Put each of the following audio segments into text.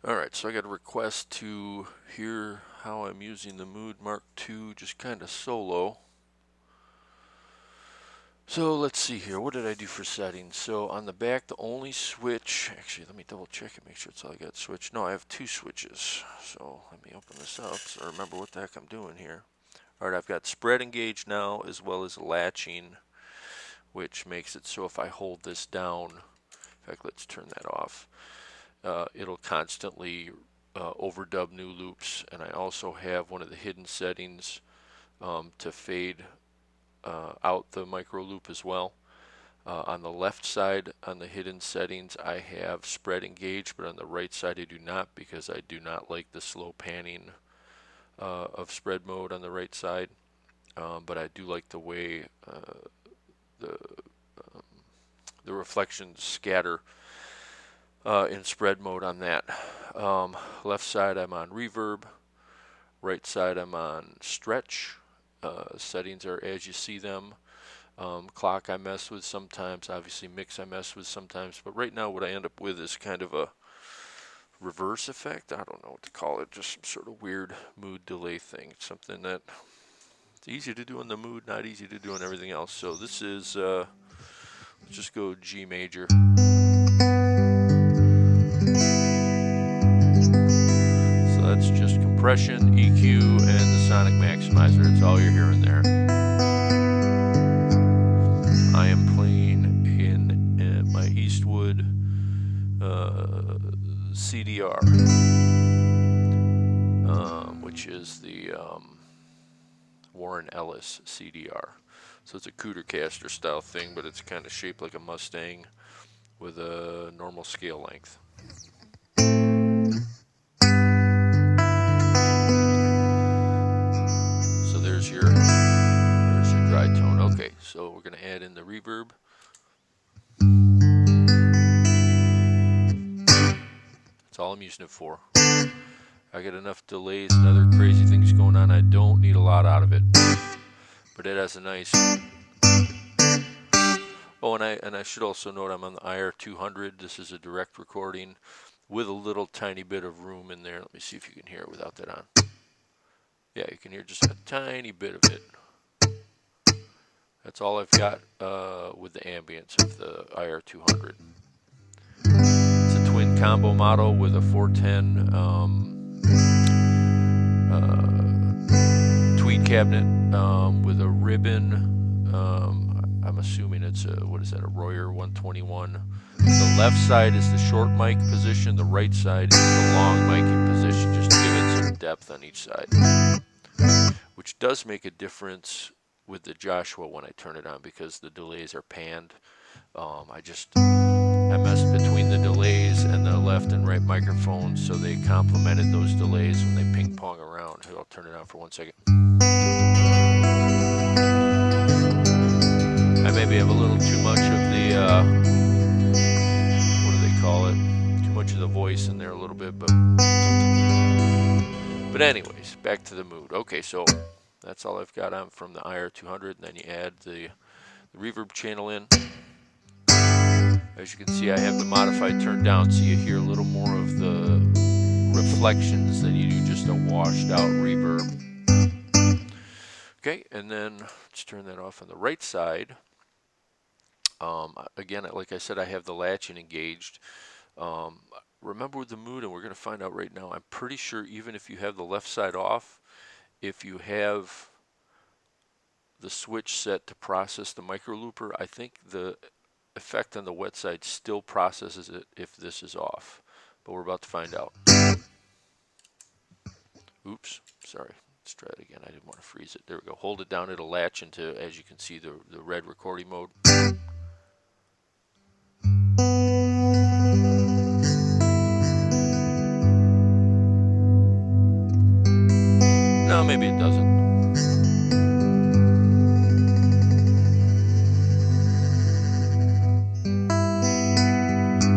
Alright, so I got a request to hear how I'm using the Mood Mark II just kind of solo. So let's see here, what did I do for settings? So on the back, the only switch, actually let me double check and make sure it's all I got switched. No, I have two switches. So let me open this up so I remember what the heck I'm doing here. Alright, I've got spread engaged now as well as latching, which makes it so if I hold this down, in fact let's turn that off, it'll constantly overdub new loops. And I also have one of the hidden settings to fade out the micro loop as well. On the left side on the hidden settings I have spread engaged, but on the right side I do not, because I do not like the slow panning of spread mode on the right side. But I do like the way the reflections scatter in spread mode on that. Left side I'm on reverb, right side I'm on stretch. Settings are as you see them. Clock I mess with sometimes, obviously mix I mess with sometimes, but right now what I end up with is kind of a reverse effect. I don't know what to call it, just some sort of weird mood delay thing. It's something that it's easy to do in the mood, not easy to do in everything else. So this is, let's just go G major. So that's just compression, EQ, and the sonic maximizer. It's all you're hearing there. I am playing in my Eastwood CDR, which is the Warren Ellis CDR. So it's a Cootercaster style thing, but it's kind of shaped like a Mustang with a normal scale length. So there's your dry tone. Okay, so we're going to add in the reverb. That's all I'm using it for. I got enough delays and other crazy things going on. I don't need a lot out of it, but it has a nice. Oh, and I should also note I'm on the IR200. This is a direct recording with a little tiny bit of room in there. Let me see if you can hear it without that on. Yeah, you can hear just a tiny bit of it. That's all I've got with the ambience of the IR200. It's a twin combo model with a 410 tweed cabinet with a ribbon. I'm assuming it's a, what is that, a Royer 121. The left side is the short mic position. The right side is the long miking position, just to give it some depth on each side, which does make a difference with the Joshua when I turn it on, because the delays are panned. I messed between the delays and the left and right microphones, so they complemented those delays when they ping pong around. Here, I'll turn it on for 1 second. I maybe have a little too much of the, what do they call it? Too much of the voice in there a little bit, but anyways, back to the mood. Okay, so that's all I've got on from the IR200, and then you add the reverb channel in. As you can see, I have the modified turned down, so you hear a little more of the reflections than you do just a washed out reverb. Okay, and then let's turn that off on the right side. Again, like I said, I have the latching engaged. Remember with the mood, and we're going to find out right now, I'm pretty sure even if you have the left side off, if you have the switch set to process the micro looper, I think the effect on the wet side still processes it if this is off. But we're about to find out. Oops, sorry. Let's try it again. I didn't want to freeze it. There we go. Hold it down. It'll latch into, as you can see, the red recording mode. No, maybe it doesn't.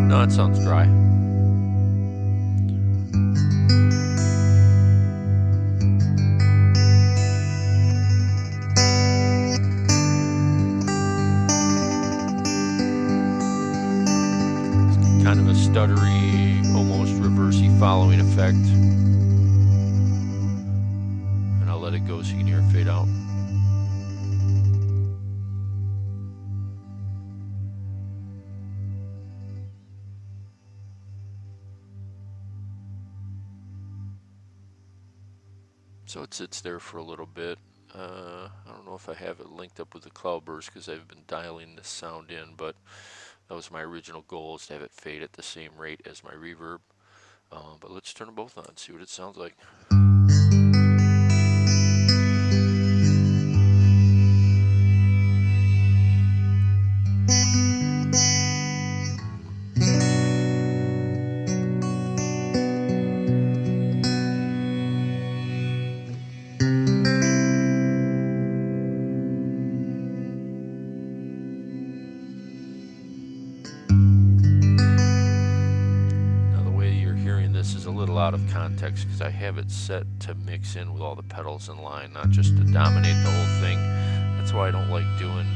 No, it sounds dry. Kind of a stuttery, almost reversey following effect. And I'll let it go so you can hear it fade out. So it sits there for a little bit. I don't know if I have it linked up with the cloudburst because I've been dialing this sound in, but that was my original goal, is to have it fade at the same rate as my reverb. But let's turn them both on, see what it sounds like. Out of context because I have it set to mix in with all the pedals in line, not just to dominate the whole thing. That's why I don't like doing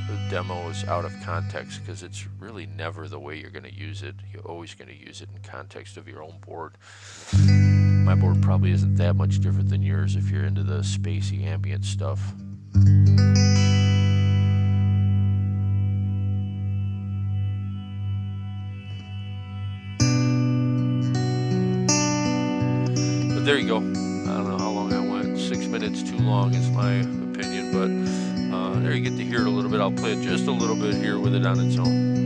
the demos out of context, because it's really never the way you're going to use it. You're always going to use it in context of your own board. My board probably isn't that much different than yours if you're into the spacey ambient stuff. There you go. I don't know how long I went. 6 minutes too long is my opinion, but there you get to hear it a little bit. I'll play it just a little bit here with it on its own.